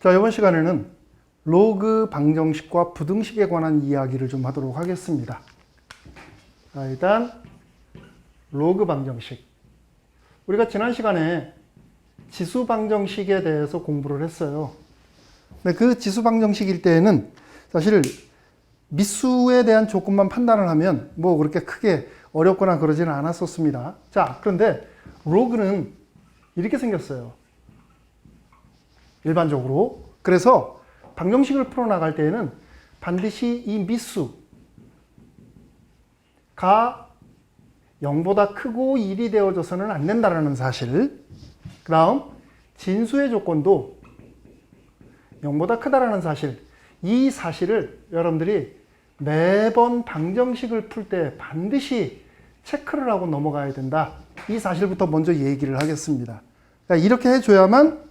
자, 이번 시간에는 로그 방정식과 부등식에 관한 이야기를 좀 하도록 하겠습니다. 자, 일단 로그 방정식. 우리가 지난 시간에 지수 방정식에 대해서 공부를 했어요. 근데 그 지수 방정식일 때에는 사실 미수에 대한 조건만 판단을 하면 뭐 그렇게 크게 어렵거나 그러지는 않았었습니다. 자, 그런데 로그는 이렇게 생겼어요. 일반적으로. 그래서 방정식을 풀어나갈 때에는 반드시 이 미수가 0보다 크고 1이 되어져서는 안 된다는 사실. 그 다음 진수의 조건도 0보다 크다라는 사실. 이 사실을 여러분들이 매번 방정식을 풀 때 반드시 체크를 하고 넘어가야 된다. 이 사실부터 먼저 얘기를 하겠습니다. 그러니까 이렇게 해줘야만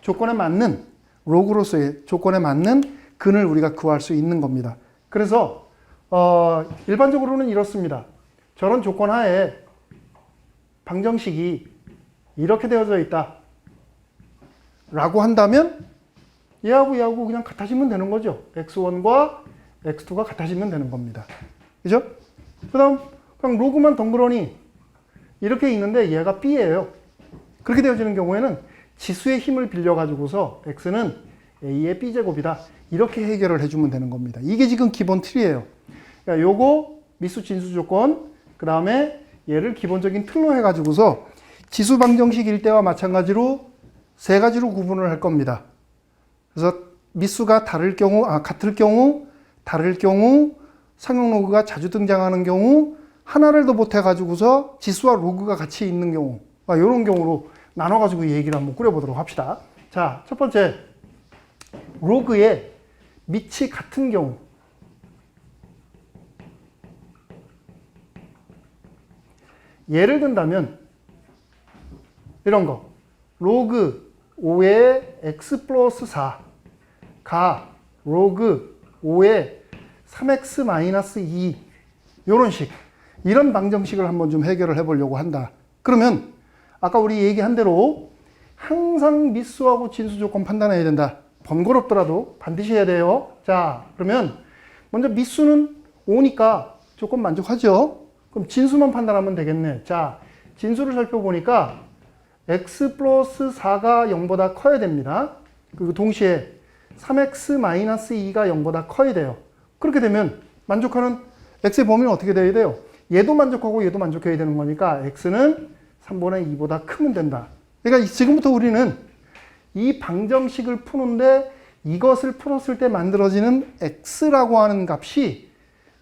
조건에 맞는 로그로서의 조건에 맞는 근을 우리가 구할 수 있는 겁니다. 그래서 일반적으로는 이렇습니다. 저런 조건 하에 방정식이 이렇게 되어져 있다 라고 한다면 얘하고 그냥 같아지면 되는 거죠. x1과 x2가 같아지면 되는 겁니다. 그죠? 그 다음 그냥 로그만 덩그러니 이렇게 있는데 얘가 b예요. 그렇게 되어지는 경우에는 지수의 힘을 빌려가지고서 x는 a의 b제곱이다. 이렇게 해결을 해주면 되는 겁니다. 이게 지금 기본 틀이에요. 그러니까 요거 미수 진수 조건, 그 다음에 얘를 기본적인 틀로 해가지고서 지수 방정식일 때와 마찬가지로 세 가지로 구분을 할 겁니다. 그래서 미수가 같을 경우, 다를 경우, 상용 로그가 자주 등장하는 경우, 하나를 더 못해가지고서 지수와 로그가 같이 있는 경우, 이런 경우로 나눠가지고 얘기를 한번 꾸려보도록 합시다. 자, 첫 번째, 로그의 밑이 같은 경우. 예를 든다면, 이런 거. 로그 5의 x 플러스 4가 로그 5의 3x 마이너스 2. 이런 식. 이런 방정식을 한번 좀 해결을 해보려고 한다. 그러면 아까 우리 얘기한 대로 항상 미수하고 진수 조건 판단해야 된다. 번거롭더라도 반드시 해야 돼요. 자, 그러면 먼저 미수는 5니까 조건 만족하죠? 그럼 진수만 판단하면 되겠네. 자, 진수를 살펴보니까 x 플러스 4가 0보다 커야 됩니다. 그리고 동시에 3x 마이너스 2가 0보다 커야 돼요. 그렇게 되면 만족하는 x의 범위는 어떻게 돼야 돼요? 얘도 만족하고 얘도 만족해야 되는 거니까 x는 3분의 2보다 크면 된다. 그러니까 지금부터 우리는 이 방정식을 푸는데 이것을 풀었을 때 만들어지는 x라고 하는 값이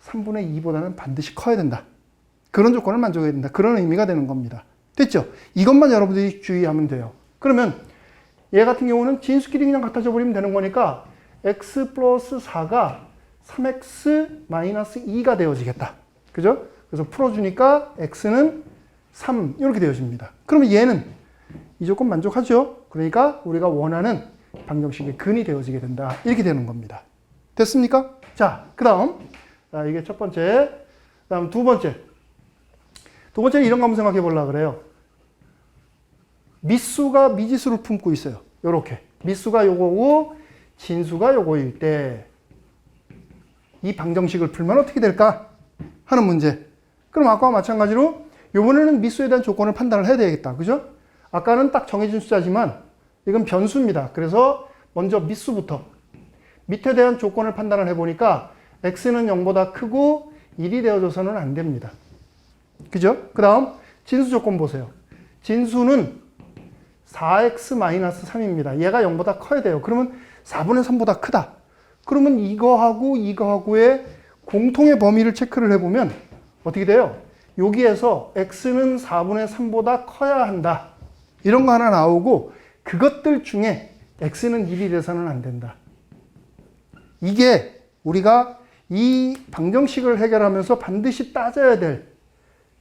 3분의 2보다는 반드시 커야 된다. 그런 조건을 만족해야 된다. 그런 의미가 되는 겁니다. 됐죠? 이것만 여러분들이 주의하면 돼요. 그러면 얘 같은 경우는 진수끼리 그냥 같아져 버리면 되는 거니까 x 플러스 4가 3x 마이너스 2가 되어지겠다. 그죠? 그래서 풀어주니까 x는 3 이렇게 되어집니다. 그러면 얘는 이 조건 만족하죠? 그러니까 우리가 원하는 방정식의 근이 되어지게 된다. 이렇게 되는 겁니다. 됐습니까? 자, 그 다음 이게 첫 번째. 그 다음 두 번째. 두 번째는 이런 거 한번 생각해 보려고 그래요. 미수가 미지수를 품고 있어요. 요렇게. 미수가 요거고 진수가 요거일 때 이 방정식을 풀면 어떻게 될까? 하는 문제. 그럼 아까와 마찬가지로 이번에는 미수에 대한 조건을 판단을 해야 되겠다. 그죠? 아까는 딱 정해진 숫자지만 이건 변수입니다. 그래서 먼저 미수부터 밑에 대한 조건을 판단을 해보니까 x는 0보다 크고 1이 되어져서는 안 됩니다. 그죠? 그 다음 진수 조건 보세요. 진수는 4x-3입니다. 얘가 0보다 커야 돼요. 그러면 4분의 3보다 크다. 그러면 이거하고의 공통의 범위를 체크를 해보면 어떻게 돼요? 여기에서 x는 4분의 3보다 커야 한다. 이런 거 하나 나오고 그것들 중에 x는 1이 돼서는 안 된다. 이게 우리가 이 방정식을 해결하면서 반드시 따져야 될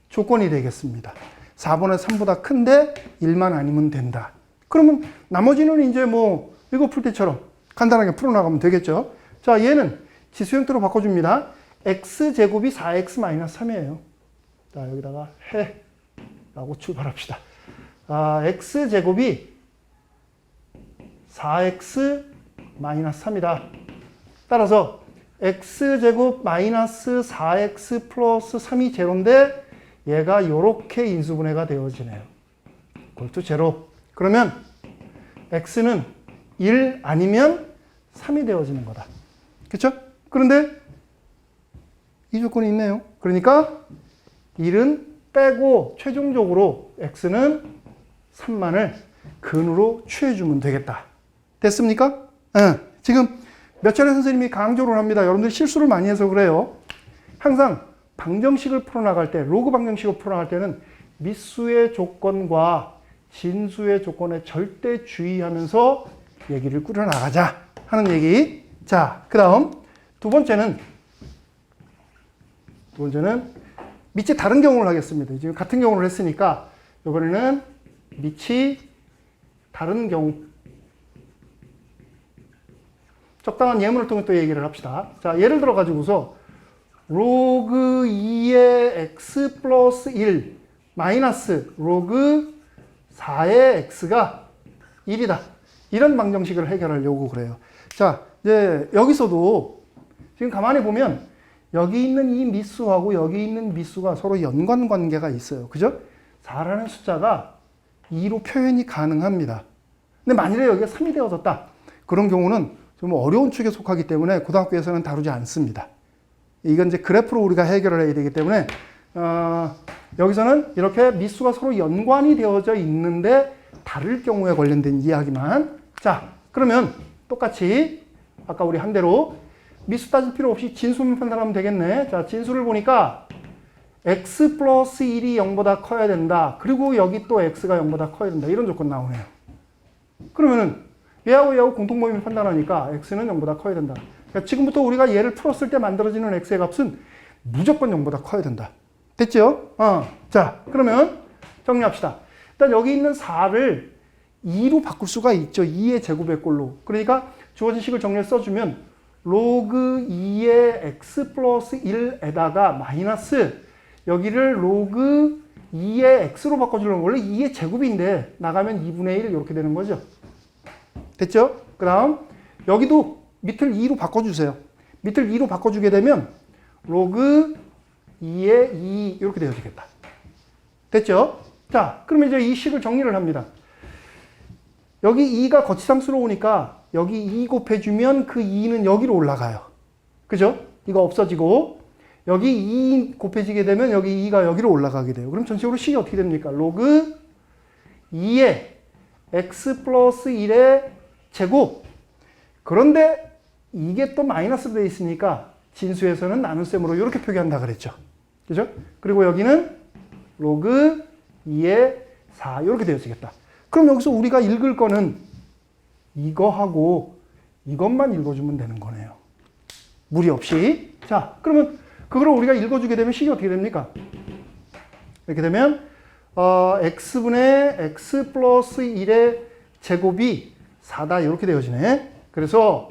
조건이 되겠습니다. 4분의 3보다 큰데 1만 아니면 된다. 그러면 나머지는 이제 뭐 이거 풀 때처럼 간단하게 풀어나가면 되겠죠. 자, 얘는 지수 형태로 바꿔줍니다. x제곱이 4x-3이에요. 자, 여기다가 해 라고 출발합시다. x제곱이 4x 마이너스 3이다. 따라서 x제곱 마이너스 4x 플러스 3이 제로인데 얘가 이렇게 인수분해가 되어지네요. 골투 제로. 그러면 x는 1 아니면 3이 되어지는 거다. 그렇죠? 그런데 이 조건이 있네요. 그러니까 1은 빼고 최종적으로 x는 3만을 근으로 취해주면 되겠다. 됐습니까? 지금 몇 차례 선생님이 강조를 합니다. 여러분들이 실수를 많이 해서 그래요. 항상 방정식을 풀어나갈 때, 로그 방정식을 풀어나갈 때는 미수의 조건과 진수의 조건에 절대 주의하면서 얘기를 꾸려나가자 하는 얘기. 자, 그 다음 두 번째는 밑이 다른 경우를 하겠습니다. 지금 같은 경우를 했으니까 이번에는 밑이 다른 경우. 적당한 예문을 통해 또 얘기를 합시다. 자, 예를 들어 가지고서 로그 2의 x 플러스 1 마이너스 로그 4의 x가 1이다. 이런 방정식을 해결하려고 그래요. 자, 이제 여기서도 지금 가만히 보면 여기 있는 이 미수하고 여기 있는 미수가 서로 연관 관계가 있어요. 그죠? 4라는 숫자가 2로 표현이 가능합니다. 근데 만일에 여기가 3이 되어졌다. 그런 경우는 좀 어려운 축에 속하기 때문에 고등학교에서는 다루지 않습니다. 이건 이제 그래프로 우리가 해결을 해야 되기 때문에 여기서는 이렇게 미수가 서로 연관이 되어져 있는데 다를 경우에 관련된 이야기만. 자, 그러면 똑같이 아까 우리 한 대로 미수 따질 필요 없이 진수만 판단하면 되겠네. 자, 진수를 보니까 x 플러스 1이 0보다 커야 된다. 그리고 여기 또 x가 0보다 커야 된다. 이런 조건 나오네요. 그러면은 얘하고 공통범위 판단하니까 x는 0보다 커야 된다. 그러니까 지금부터 우리가 얘를 풀었을 때 만들어지는 x의 값은 무조건 0보다 커야 된다. 됐죠? 자, 그러면 정리합시다. 일단 여기 있는 4를 2로 바꿀 수가 있죠. 2의 제곱의 꼴로. 그러니까 주어진 식을 정리해서 써주면 로그 2의 x 플러스 1에다가 마이너스 여기를 로그 2의 x로 바꿔주려면 원래 2의 제곱인데 나가면 2분의 1 이렇게 되는 거죠. 됐죠? 그 다음 여기도 밑을 2로 바꿔주세요. 밑을 2로 바꿔주게 되면 로그 2의 2 이렇게 되어지겠다. 됐죠? 자, 그러면 이제 이 식을 정리를 합니다. 여기 2가 거치상스러우니까 여기 2 곱해주면 그 2는 여기로 올라가요. 그죠? 이거 없어지고 여기 2 곱해지게 되면 여기 2가 여기로 올라가게 돼요. 그럼 전체적으로 식이 어떻게 됩니까? 로그 2의 x 플러스 1의 제곱. 그런데 이게 또 마이너스로 되어 있으니까 진수에서는 나눗셈으로 이렇게 표기한다 그랬죠. 그죠? 그리고 여기는 로그 2의 4 이렇게 되어지겠다. 그럼 여기서 우리가 읽을 거는 이거하고 이것만 읽어주면 되는 거네요. 무리 없이. 자, 그러면 그걸 우리가 읽어주게 되면 식이 어떻게 됩니까? 이렇게 되면 x분의 x 플러스 1의 제곱이 4다 이렇게 되어지네. 그래서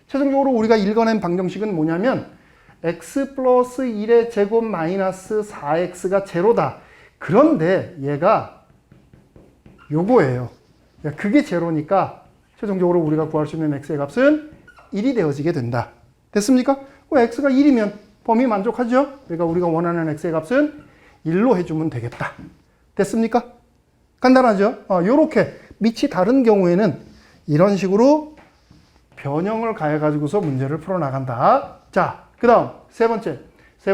최종적으로 우리가 읽어낸 방정식은 뭐냐면 x 플러스 1의 제곱 마이너스 4x가 제로다. 그런데 얘가 요거예요. 그게 제로니까 최종적으로 우리가 구할 수 있는 x의 값은 1이 되어지게 된다. 됐습니까? x가 1이면 범위 만족하죠? 그러니까 우리가 원하는 x의 값은 1로 해주면 되겠다. 됐습니까? 간단하죠? 요렇게 밑이 다른 경우에는 이런 식으로 변형을 가해가지고서 문제를 풀어나간다. 자, 그 다음 세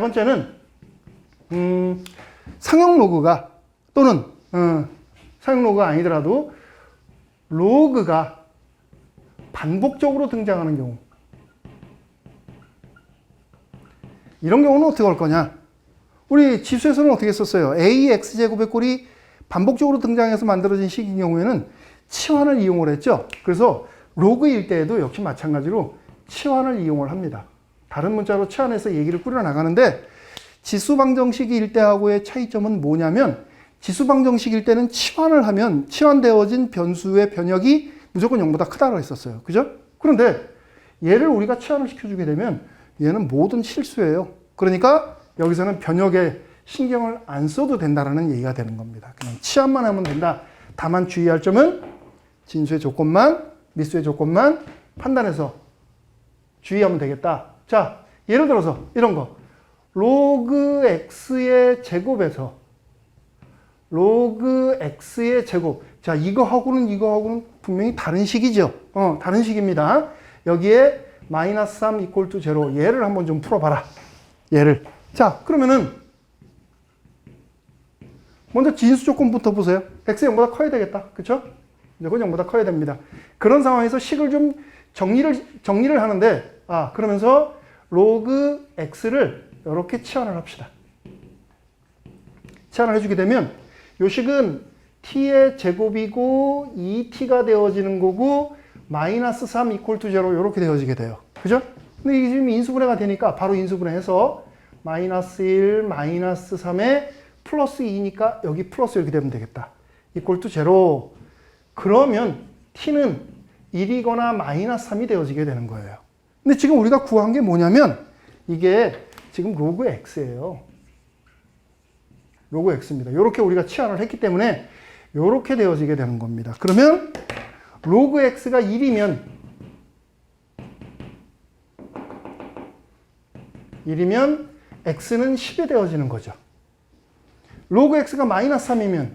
번째는 상형 로그가 또는 상형 로그가 아니더라도 로그가 반복적으로 등장하는 경우. 이런 경우는 어떻게 할 거냐? 우리 지수에서는 어떻게 썼어요? ax제곱의 꼴이 반복적으로 등장해서 만들어진 식인 경우에는 치환을 이용을 했죠. 그래서 로그일 때에도 역시 마찬가지로 치환을 이용을 합니다. 다른 문자로 치환해서 얘기를 꾸려나가는데 지수 방정식일 때하고의 차이점은 뭐냐면 지수 방정식일 때는 치환을 하면 치환되어진 변수의 변역이 무조건 0보다 크다고 했었어요. 그죠? 그런데 얘를 우리가 치환을 시켜주게 되면 얘는 모든 실수예요. 그러니까 여기서는 변역에 신경을 안 써도 된다라는 얘기가 되는 겁니다. 그냥 치환만 하면 된다. 다만 주의할 점은 진수의 조건만, 미수의 조건만 판단해서 주의하면 되겠다. 자, 예를 들어서 이런 거. 로그 x의 제곱에서 로그 x의 제곱. 자, 이거하고는 분명히 다른 식이죠. 다른 식입니다. 여기에 마이너스 3 이퀄 투 제로. 얘를 한번 좀 풀어봐라. 얘를. 자, 그러면은 먼저 진수 조건부터 보세요. x 0보다 커야 되겠다. 그쵸? 무조건 0보다 커야 됩니다. 그런 상황에서 식을 좀 정리를 하는데, 그러면서 로그 x를 이렇게 치환을 합시다. 치환을 해주게 되면 요 식은 t의 제곱이고 2t가 되어지는 거고 마이너스 3 이퀄 투 제로 이렇게 되어지게 돼요. 그죠? 근데 이게 지금 인수분해가 되니까 바로 인수분해해서 마이너스 1, 마이너스 3에 플러스 2니까 여기 플러스 이렇게 되면 되겠다. 이퀄 투 제로. 그러면 t는 1이거나 마이너스 3이 되어지게 되는 거예요. 근데 지금 우리가 구한 게 뭐냐면 이게 지금 로그 x예요. 로그 x입니다. 이렇게 우리가 치환을 했기 때문에 이렇게 되어지게 되는 겁니다. 그러면 로그 x가 1이면 x는 10이 되어지는 거죠. 로그 x가 마이너스 3이면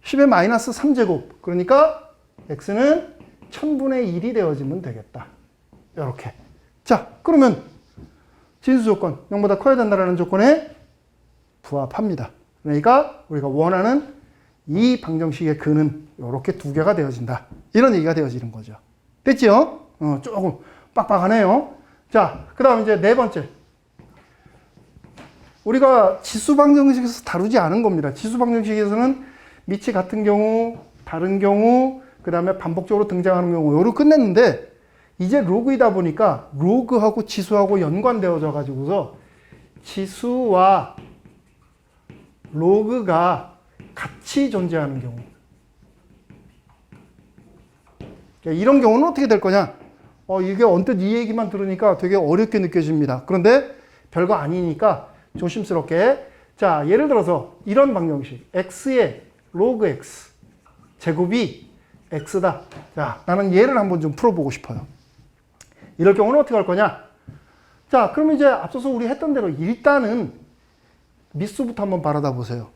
10의 마이너스 3제곱. 그러니까 x는 1000분의 1이 되어지면 되겠다. 이렇게. 자, 그러면 진수 조건, 0보다 커야 된다는 조건에 부합합니다. 그러니까 우리가 원하는 이 방정식의 근은 이렇게 두 개가 되어진다. 이런 얘기가 되어지는 거죠. 됐죠? 조금 빡빡하네요. 자, 그 다음 이제 네 번째. 우리가 지수 방정식에서 다루지 않은 겁니다. 지수 방정식에서는 밑이 같은 경우, 다른 경우, 그 다음에 반복적으로 등장하는 경우, 요로 끝냈는데, 이제 로그이다 보니까 로그하고 지수하고 연관되어져 가지고서 지수와 로그가 같이 존재하는 경우. 이런 경우는 어떻게 될 거냐? 이게 언뜻 이 얘기만 들으니까 되게 어렵게 느껴집니다. 그런데 별거 아니니까 조심스럽게. 자, 예를 들어서 이런 방정식. x의 로그 x 제곱이 x다. 자, 나는 얘를 한번 좀 풀어보고 싶어요. 이럴 경우는 어떻게 할 거냐? 자, 그럼 이제 앞서서 우리 했던 대로 일단은 밑수부터 한번 바라다 보세요.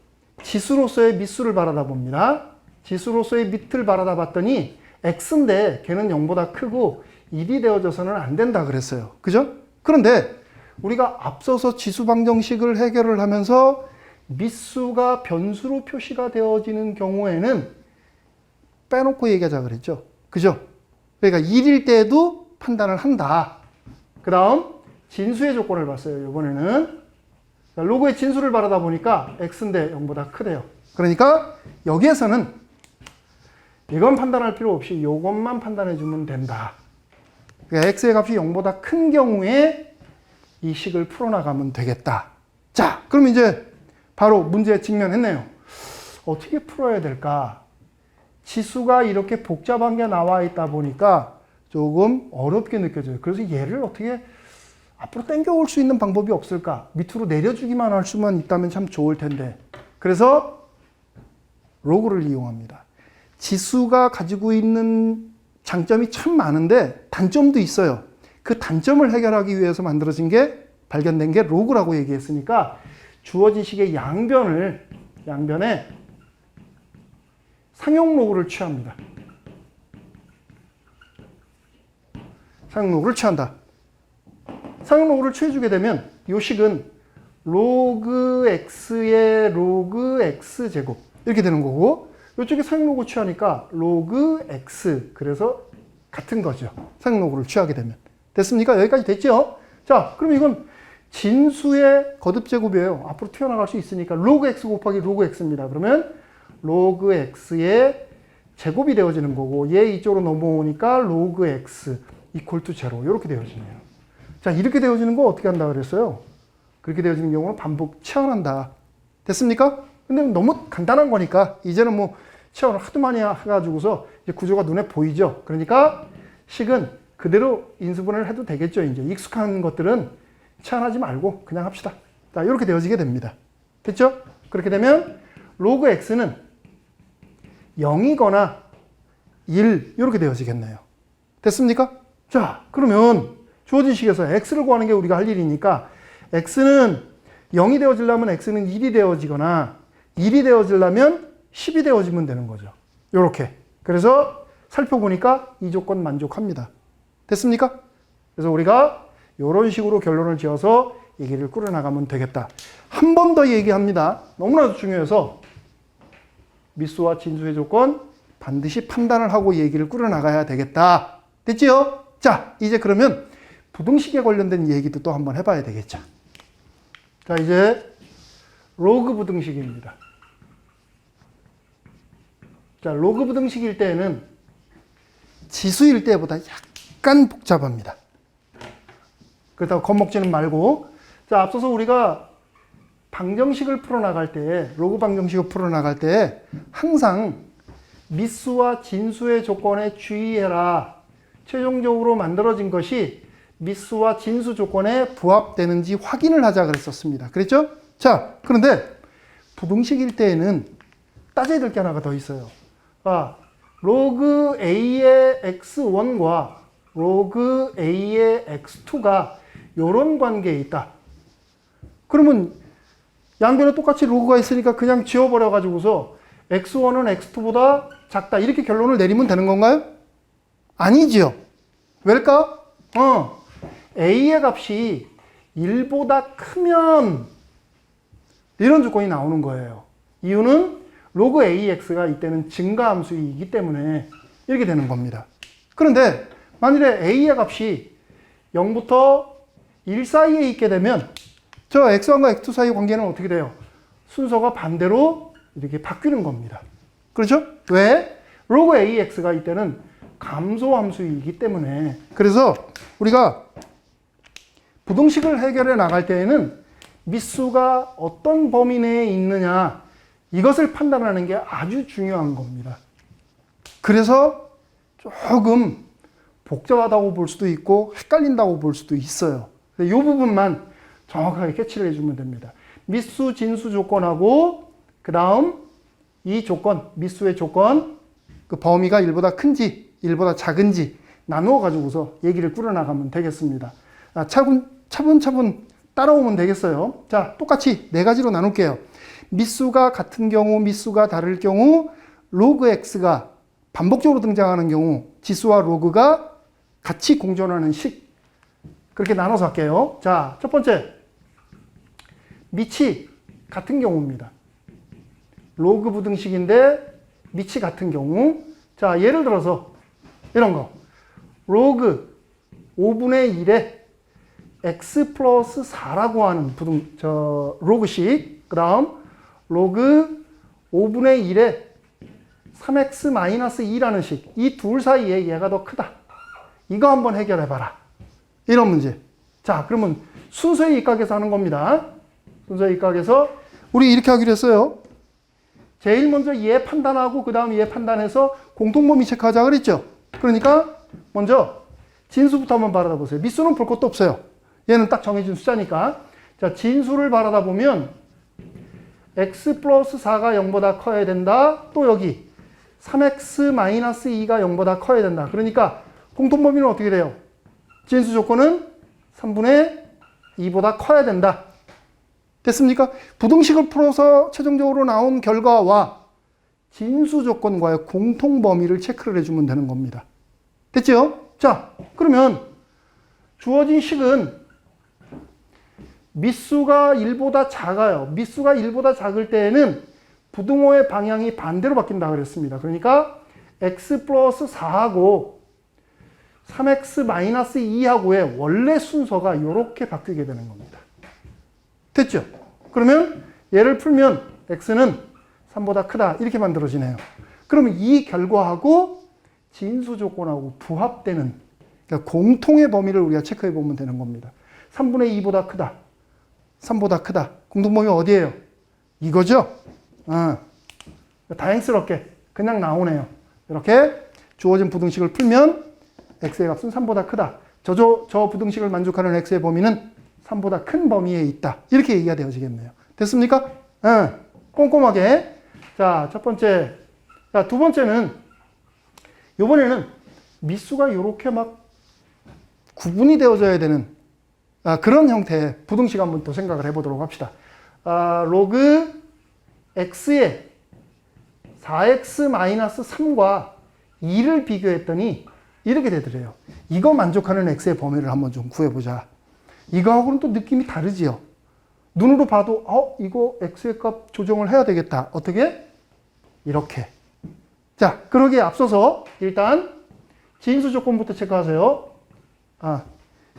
지수로서의 밑수를 바라다 봅니다. 지수로서의 밑을 바라다 봤더니 x인데 걔는 0보다 크고 1이 되어져서는 안 된다 그랬어요. 그죠? 그런데 우리가 앞서서 지수 방정식을 해결을 하면서 밑수가 변수로 표시가 되어지는 경우에는 빼놓고 얘기하자 그랬죠. 그죠? 그러니까 1일 때에도 판단을 한다. 그 다음 진수의 조건을 봤어요. 이번에는 로그의 진수를 바라다 보니까 x인데 0보다 크대요. 그러니까 여기에서는 이건 판단할 필요 없이 이것만 판단해 주면 된다. 그러니까 x의 값이 0보다 큰 경우에 이 식을 풀어나가면 되겠다. 자, 그럼 이제 바로 문제에 직면했네요. 어떻게 풀어야 될까? 지수가 이렇게 복잡한 게 나와 있다 보니까 조금 어렵게 느껴져요. 그래서 얘를 어떻게 앞으로 당겨올 수 있는 방법이 없을까? 밑으로 내려주기만 할 수만 있다면 참 좋을 텐데. 그래서 로그를 이용합니다. 지수가 가지고 있는 장점이 참 많은데 단점도 있어요. 그 단점을 해결하기 위해서 만들어진 게 발견된 게 로그라고 얘기했으니까 주어진 식의 양변에 상용 로그를 취합니다. 상용 로그를 취한다. 상용 로그를 취해주게 되면 이 식은 로그 x의 로그 x 제곱 이렇게 되는 거고 이쪽에 상용 로그 취하니까 로그 x 그래서 같은 거죠. 상용 로그를 취하게 되면 됐습니까? 여기까지 됐죠? 자, 그럼 이건 진수의 거듭 제곱이에요. 앞으로 튀어나갈 수 있으니까 로그 x 곱하기 로그 x입니다. 그러면 로그 x의 제곱이 되어지는 거고 얘 이쪽으로 넘어오니까 로그 x 이퀄 투 제로 이렇게 되어지네요. 자, 이렇게 되어지는 거 어떻게 한다 그랬어요? 그렇게 되어지는 경우는 반복 치환한다. 됐습니까? 근데 너무 간단한 거니까 이제는 뭐 치환을 하도 많이 해가지고서 이제 구조가 눈에 보이죠. 그러니까 식은 그대로 인수분해를 해도 되겠죠. 이제 익숙한 것들은 치환하지 말고 그냥 합시다. 자, 이렇게 되어지게 됩니다. 됐죠? 그렇게 되면 로그 x는 0이거나 1 이렇게 되어지겠네요. 됐습니까? 자, 그러면 주어진 식에서 x를 구하는 게 우리가 할 일이니까 x는 0이 되어지려면 x는 1이 되어지거나 1이 되어지려면 10이 되어지면 되는 거죠. 요렇게. 그래서 살펴보니까 이 조건 만족합니다. 됐습니까? 그래서 우리가 이런 식으로 결론을 지어서 얘기를 꾸려나가면 되겠다. 한 번 더 얘기합니다. 너무나도 중요해서 미수와 진수의 조건 반드시 판단을 하고 얘기를 꾸려나가야 되겠다. 됐지요? 자, 이제 그러면 부등식에 관련된 얘기도 또 한번 해봐야 되겠죠. 자, 이제 로그 부등식입니다. 자, 로그 부등식일 때에는 지수일 때보다 약간 복잡합니다. 그렇다고 겁먹지는 말고. 자, 앞서서 우리가 방정식을 풀어나갈 때, 로그 방정식을 풀어나갈 때 항상 미수와 진수의 조건에 주의해라. 최종적으로 만들어진 것이 미수와 진수 조건에 부합되는지 확인을 하자 그랬었습니다. 그랬죠? 자, 그런데 부등식일 때에는 따져야 될 게 하나가 더 있어요. 로그 A의 x1과 로그 A의 x2가 이런 관계에 있다. 그러면 양변에 똑같이 로그가 있으니까 그냥 지워버려가지고서 x1은 x2보다 작다. 이렇게 결론을 내리면 되는 건가요? 아니지요. 왜일까? A의 값이 1보다 크면 이런 조건이 나오는 거예요. 이유는 로그 AX가 이때는 증가함수이기 때문에 이렇게 되는 겁니다. 그런데 만일에 A의 값이 0부터 1 사이에 있게 되면 저 X1과 X2 사이의 관계는 어떻게 돼요? 순서가 반대로 이렇게 바뀌는 겁니다. 그렇죠? 왜? 로그 AX가 이때는 감소함수이기 때문에. 그래서 우리가 부등식을 해결해 나갈 때에는 미수가 어떤 범위 내에 있느냐 이것을 판단하는 게 아주 중요한 겁니다. 그래서 조금 복잡하다고 볼 수도 있고 헷갈린다고 볼 수도 있어요. 이 부분만 정확하게 캐치를 해주면 됩니다. 미수, 진수 조건하고 그 다음 이 조건, 미수의 조건, 그 범위가 1보다 큰지 1보다 작은지 나누어 가지고서 얘기를 꾸려나가면 되겠습니다. 차분차분 따라오면 되겠어요. 자, 똑같이 네 가지로 나눌게요. 미수가 같은 경우, 미수가 다를 경우, 로그 x가 반복적으로 등장하는 경우, 지수와 로그가 같이 공존하는 식. 그렇게 나눠서 할게요. 자, 첫 번째. 밑이 같은 경우입니다. 로그 부등식인데 밑이 같은 경우. 자, 예를 들어서 이런 거. 로그 5분의 1에 x 플러스 4라고 하는 로그식. 그 다음 로그 5분의 1에 3x 마이너스 2라는 식. 이 둘 사이에 얘가 더 크다. 이거 한번 해결해봐라. 이런 문제. 자, 그러면 순서의 입각에서 하는 겁니다. 순서의 입각에서 우리 이렇게 하기로 했어요. 제일 먼저 얘 판단하고 그 다음 얘 판단해서 공통범위 체크하자 그랬죠. 그러니까 먼저 진수부터 한번 바라다 보세요. 미수는 볼 것도 없어요. 얘는 딱 정해진 숫자니까. 자, 진수를 바라다 보면 x 플러스 4가 0보다 커야 된다. 또 여기 3x 마이너스 2가 0보다 커야 된다. 그러니까 공통범위는 어떻게 돼요? 진수 조건은 3분의 2보다 커야 된다. 됐습니까? 부등식을 풀어서 최종적으로 나온 결과와 진수 조건과의 공통범위를 체크를 해주면 되는 겁니다. 됐죠? 자, 그러면 주어진 식은 미수가 1보다 작아요. 미수가 1보다 작을 때에는 부등호의 방향이 반대로 바뀐다 그랬습니다. 그러니까 x 플러스 4하고 3x 마이너스 2하고의 원래 순서가 이렇게 바뀌게 되는 겁니다. 됐죠? 그러면 얘를 풀면 x는 3보다 크다 이렇게 만들어지네요. 그러면 이 결과하고 진수 조건하고 부합되는, 그러니까 공통의 범위를 우리가 체크해 보면 되는 겁니다. 3분의 2보다 크다. 3보다 크다. 공통범위 어디예요? 이거죠? 다행스럽게 그냥 나오네요. 이렇게 주어진 부등식을 풀면 x의 값은 3보다 크다. 저 부등식을 만족하는 x의 범위는 3보다 큰 범위에 있다. 이렇게 얘기가 되어지겠네요. 됐습니까? 꼼꼼하게. 자, 첫 번째. 자, 두 번째는 이번에는 미수가 이렇게 막 구분이 되어져야 되는 그런 형태의 부등식 한번 또 생각을 해보도록 합시다. 로그 x에 4x-3과 2를 비교했더니 이렇게 되더래요. 이거 만족하는 x의 범위를 한번 좀 구해보자. 이거하고는 또 느낌이 다르지요. 눈으로 봐도 이거 x의 값 조정을 해야 되겠다. 어떻게? 이렇게. 자, 그러기에 앞서서 일단 진수 조건부터 체크하세요.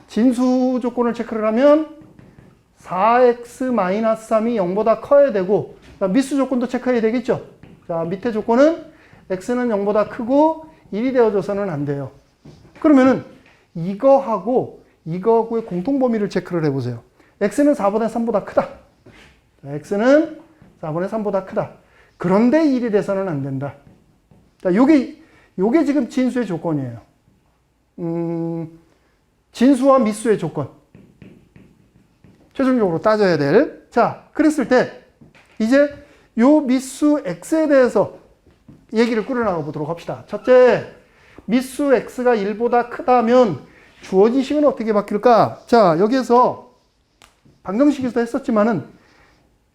진수 조건을 체크를 하면 4x-3이 0보다 커야 되고, 미수 조건도 체크해야 되겠죠. 자, 밑에 조건은 x는 0보다 크고 1이 되어져서는 안 돼요. 그러면은 이거하고의 공통 범위를 체크를 해보세요. x는 4분의 3보다 크다. x는 4분의 3보다 크다. 그런데 1이 돼서는 안 된다. 자, 요게 지금 진수의 조건이에요. 진수와 미수의 조건. 최종적으로 따져야 될. 자, 그랬을 때 이제 요 미수 x에 대해서 얘기를 꾸려나가 보도록 합시다. 첫째, 미수 x가 1보다 크다면 주어진 식은 어떻게 바뀔까? 자, 여기에서 방정식에서 했었지만은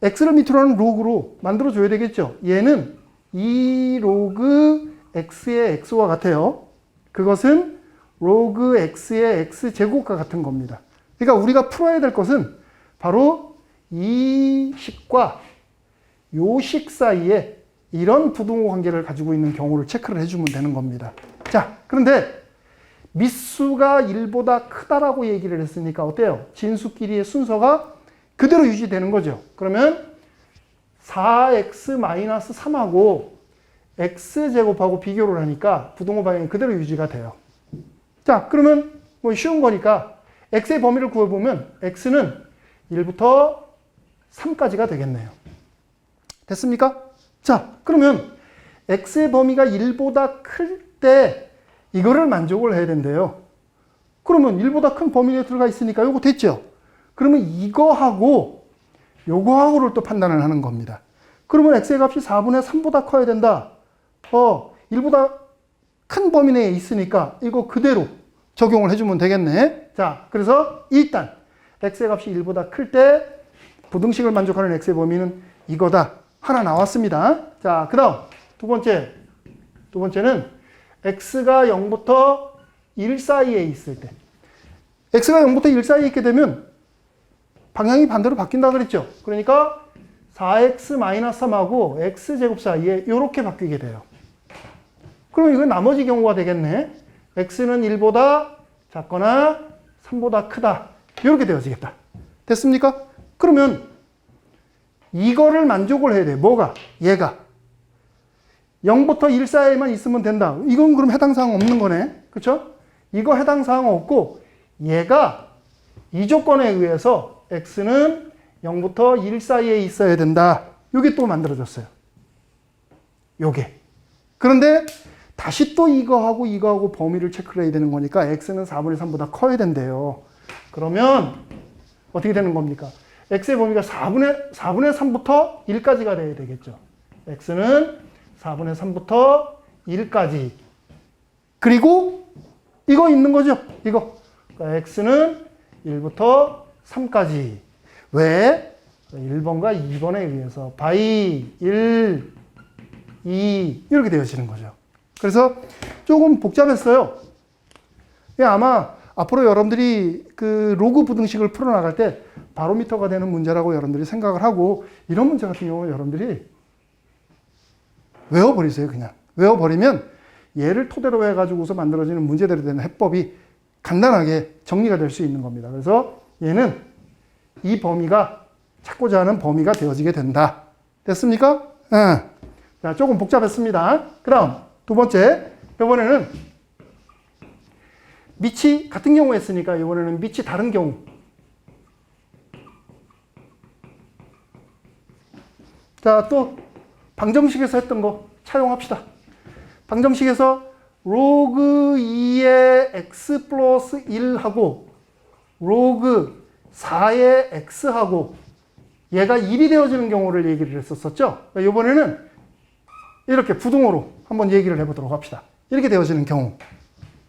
x를 밑으로 하는 로그로 만들어줘야 되겠죠. 얘는 2 로그 x의 x와 같아요. 그것은 로그 x의 x제곱과 같은 겁니다. 그러니까 우리가 풀어야 될 것은 바로 이 식과 요 식 사이에 이런 부등호 관계를 가지고 있는 경우를 체크를 해주면 되는 겁니다. 자, 그런데 미수가 1보다 크다라고 얘기를 했으니까 어때요? 진수끼리의 순서가 그대로 유지되는 거죠. 그러면 4x-3하고 x제곱하고 비교를 하니까 부등호 방향이 그대로 유지가 돼요. 자, 그러면 뭐 쉬운 거니까 x의 범위를 구해보면 x는 1부터 3까지가 되겠네요. 됐습니까? 자, 그러면 x의 범위가 1보다 클 때 이거를 만족을 해야 된대요. 그러면 1보다 큰 범위 내에 들어가 있으니까 요거 됐죠? 그러면 이거하고 요거하고를 또 판단을 하는 겁니다. 그러면 x의 값이 4분의 3보다 커야 된다. 1보다 큰 범위 내에 있으니까 이거 그대로 적용을 해주면 되겠네. 자, 그래서 일단 x의 값이 1보다 클 때 부등식을 만족하는 x의 범위는 이거다. 하나 나왔습니다. 자, 그 다음 두 번째는 x가 0부터 1 사이에 있을 때, x가 0부터 1 사이에 있게 되면 방향이 반대로 바뀐다 그랬죠. 그러니까 4x-3하고 x제곱 사이에 이렇게 바뀌게 돼요. 그럼 이건 나머지 경우가 되겠네. x는 1보다 작거나 3보다 크다. 이렇게 되어지겠다. 됐습니까? 그러면 이거를 만족을 해야 돼. 뭐가? 얘가. 0부터 1 사이에만 있으면 된다. 이건 그럼 해당 사항 없는 거네. 그렇죠? 이거 해당 사항 없고 얘가 이 조건에 의해서 x는 0부터 1 사이에 있어야 된다. 요게 또 만들어졌어요. 요게. 그런데 다시 또 이거하고 범위를 체크를 해야 되는 거니까 x는 4분의 3보다 커야 된대요. 그러면 어떻게 되는 겁니까? x의 범위가 4분의 3부터 1까지가 돼야 되겠죠. x는 4분의 3부터 1까지. 그리고 이거 있는 거죠. 이거. 그러니까 x는 1부터 3까지. 왜? 1번과 2번에 의해서 by 1, 2 이렇게 되어지는 거죠. 그래서 조금 복잡했어요. 아마 앞으로 여러분들이 그 로그 부등식을 풀어나갈 때 바로미터가 되는 문제라고 여러분들이 생각을 하고, 이런 문제 같은 경우는 여러분들이 외워버리세요. 그냥 외워버리면 얘를 토대로 해가지고서 만들어지는 문제들에 대한 해법이 간단하게 정리가 될 수 있는 겁니다. 그래서 얘는 이 범위가 찾고자 하는 범위가 되어지게 된다. 됐습니까? 자, 조금 복잡했습니다. 그 다음 두 번째, 이번에는 밑이 같은 경우 했으니까 이번에는 밑이 다른 경우. 자, 또 방정식에서 했던 거 차용합시다. 방정식에서 로그 2의 x 플러스 1하고 로그 4의 x하고 얘가 1이 되어지는 경우를 얘기를 했었죠. 이번에는 이렇게 부등호로 한번 얘기를 해보도록 합시다. 이렇게 되어지는 경우.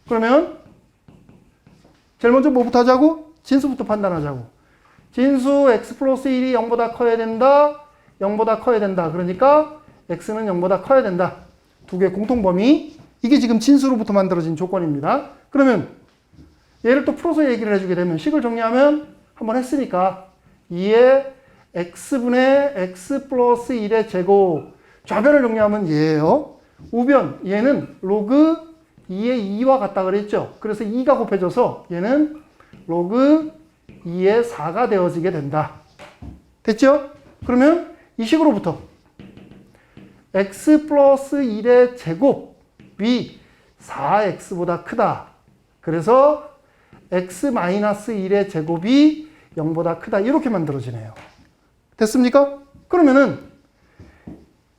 그러면 제일 먼저 뭐부터 하자고? 진수부터 판단하자고. 진수 x 플러스 1이 0보다 커야 된다. 0보다 커야 된다. 그러니까 x는 0보다 커야 된다. 두 개의 공통범위. 이게 지금 진수로부터 만들어진 조건입니다. 그러면 얘를 또 풀어서 얘기를 해주게 되면 식을 정리하면 한번 했으니까 2의 x분의 x 플러스 1의 제곱. 좌변을 정리하면 얘예요. 우변 얘는 로그 2의 2와 같다 그랬죠. 그래서 2가 곱해져서 얘는 로그 2의 4가 되어지게 된다. 됐죠? 그러면 이 식으로부터 x 플러스 1의 제곱이 4x보다 크다. 그래서 x 마이너스 1의 제곱이 0보다 크다. 이렇게 만들어지네요. 됐습니까? 그러면은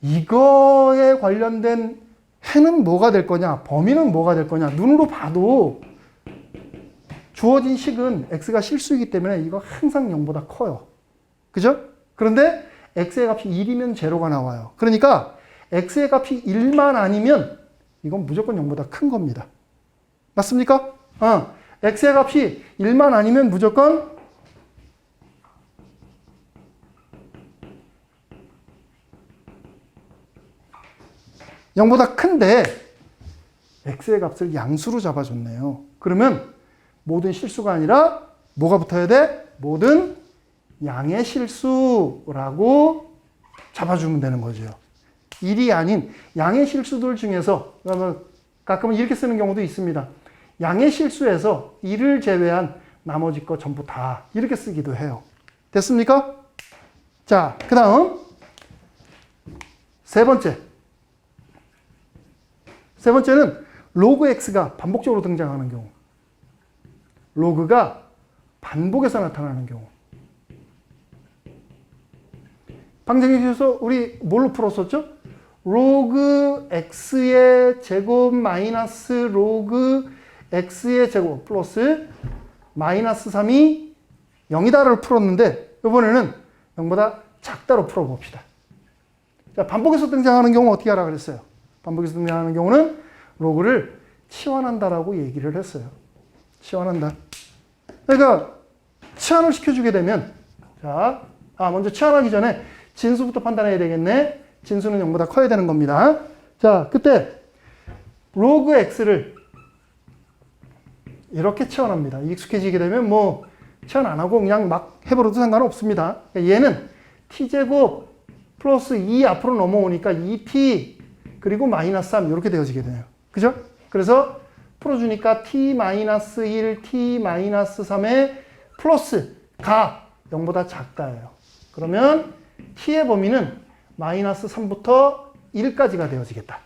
이거에 관련된 해는 뭐가 될 거냐? 범위는 뭐가 될 거냐? 눈으로 봐도 주어진 식은 x가 실수이기 때문에 이거 항상 0보다 커요. 그죠? 그런데 x의 값이 1이면 제로가 나와요. 그러니까 x의 값이 1만 아니면 이건 무조건 0보다 큰 겁니다. 맞습니까? x의 값이 1만 아니면 무조건 0보다 큰데 x의 값을 양수로 잡아줬네요. 그러면 모든 실수가 아니라 뭐가 붙어야 돼? 모든 양의 실수라고 잡아주면 되는 거죠. 1이 아닌 양의 실수들 중에서 가끔은 이렇게 쓰는 경우도 있습니다. 양의 실수에서 1을 제외한 나머지 거 전부 다 이렇게 쓰기도 해요. 됐습니까? 자, 그 다음 세 번째는 로그 x가 반복적으로 등장하는 경우. 로그가 반복해서 나타나는 경우. 방정식에서 우리 뭘로 풀었었죠? 로그 x의 제곱 마이너스 로그 x의 제곱 플러스 마이너스 3이 0이다를 풀었는데 이번에는 0보다 작다로 풀어봅시다. 자, 반복해서 등장하는 경우 어떻게 하라 그랬어요? 반복해서 등장하는 경우는 로그를 치환한다라고 얘기를 했어요. 치환한다. 그러니까 치환을 시켜주게 되면 자, 먼저 치환하기 전에 진수부터 판단해야 되겠네. 진수는 0보다 커야 되는 겁니다. 자, 그때 로그 x를 이렇게 치환합니다. 익숙해지게 되면 뭐 치환 안 하고 그냥 막 해버려도 상관없습니다. 그러니까 얘는 t제곱 플러스 2 앞으로 넘어오니까 2t 그리고 마이너스 3 이렇게 되어지게 돼요. 그죠? 그래서 풀어주니까 t-1, t-3의 플러스가 0보다 작다예요. 그러면 t의 범위는 마이너스 3부터 1까지가 되어지겠다.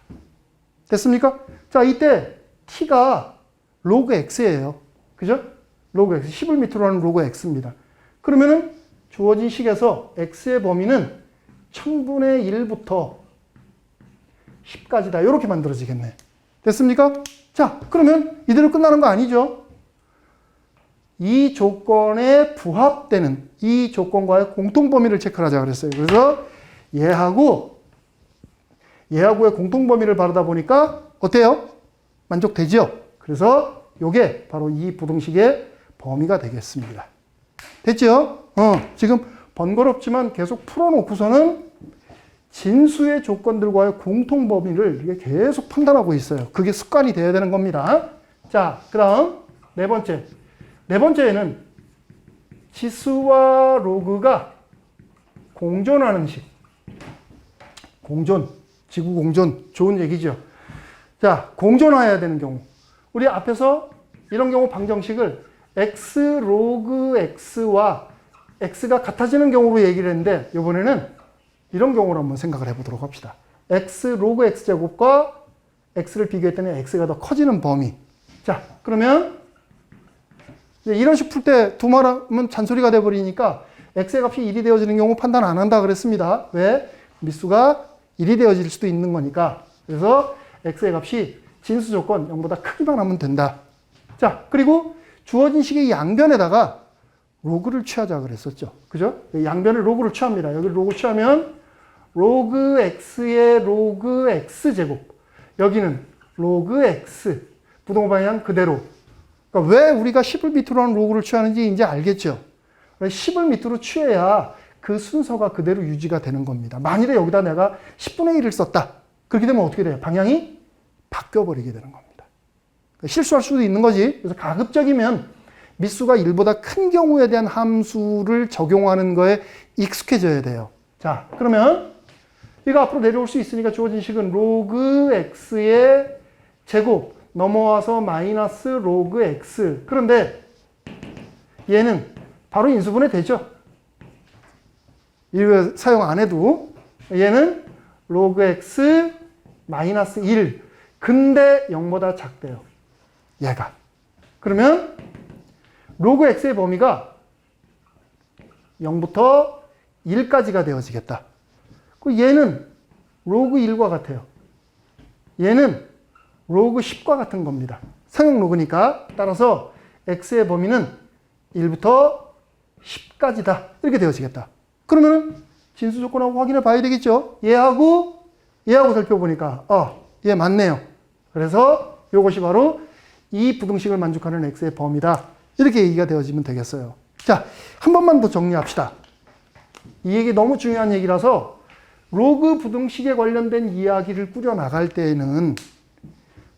됐습니까? 자, 이때 t가 로그 x예요. 그죠? 로그 x, 10을 밑으로 하는 로그 x입니다. 그러면은 주어진 식에서 x의 범위는 1000분의 1부터 10까지다. 이렇게 만들어지겠네. 됐습니까? 자, 그러면 이대로 끝나는 거 아니죠? 이 조건에 부합되는 이 조건과의 공통범위를 체크하자 그랬어요. 그래서 얘하고의 공통범위를 바르다 보니까 어때요? 만족되죠? 그래서 이게 바로 이 부등식의 범위가 되겠습니다. 됐죠? 지금 번거롭지만 계속 풀어놓고서는 진수의 조건들과의 공통범위를 이게 계속 판단하고 있어요. 그게 습관이 돼야 되는 겁니다. 자, 그 다음 네 번째에는 지수와 로그가 공존하는 식. 공존, 지구 공존, 좋은 얘기죠. 자, 공존해야 되는 경우. 우리 앞에서 이런 경우 방정식을 x 로그 x와 x가 같아지는 경우로 얘기를 했는데 이번에는 이런 경우로 한번 생각을 해보도록 합시다. x 로그 x제곱과 x를 비교했더니 x가 더 커지는 범위. 자, 그러면 이런 식 풀 때 두 말하면 잔소리가 돼버리니까 x의 값이 1이 되어지는 경우 판단 안 한다 그랬습니다. 왜? 미수가 1이 되어질 수도 있는 거니까. 그래서 x의 값이 진수 조건 0보다 크기만 하면 된다. 자, 그리고 주어진 식의 양변에다가 로그를 취하자 그랬었죠. 그죠? 양변에 로그를 취합니다. 여기 로그 취하면 로그 x의 로그 x제곱. 여기는 로그 x 부동호 방향 그대로. 그러니까 왜 우리가 10을 밑으로 하는 로그를 취하는지 이제 알겠죠? 10을 밑으로 취해야 그 순서가 그대로 유지가 되는 겁니다. 만일에 여기다 내가 10분의 1을 썼다. 그렇게 되면 어떻게 돼요? 방향이 바뀌어버리게 되는 겁니다. 그러니까 실수할 수도 있는 거지. 그래서 가급적이면 미수가 1보다 큰 경우에 대한 함수를 적용하는 거에 익숙해져야 돼요. 자, 그러면 이거 앞으로 내려올 수 있으니까 주어진 식은 로그 x의 제곱 넘어와서 마이너스 로그 x. 그런데 얘는 바로 인수분해 되죠. 이거 사용 안 해도 얘는 로그 x 마이너스 1. 근데 0보다 작대요. 얘가. 그러면 로그 x의 범위가 0부터 1까지가 되어지겠다. 얘는 로그 1과 같아요. 얘는 로그 10과 같은 겁니다. 상용 로그니까. 따라서 x의 범위는 1부터 10까지다. 이렇게 되어지겠다. 그러면 진수 조건하고 확인해 봐야 되겠죠. 얘하고 살펴보니까 얘 맞네요. 그래서 이것이 바로 이 부등식을 만족하는 x의 범위다. 이렇게 얘기가 되어지면 되겠어요. 자, 한 번만 더 정리합시다. 이 얘기 너무 중요한 얘기라서 로그 부등식에 관련된 이야기를 꾸려나갈 때에는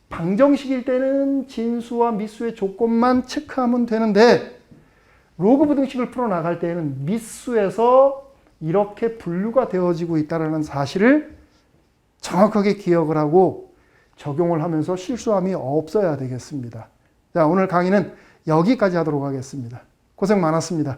방정식일 때는 진수와 미수의 조건만 체크하면 되는데 로그 부등식을 풀어나갈 때에는 미수에서 이렇게 분류가 되어지고 있다는 사실을 정확하게 기억을 하고 적용을 하면서 실수함이 없어야 되겠습니다. 자, 오늘 강의는 여기까지 하도록 하겠습니다. 고생 많았습니다.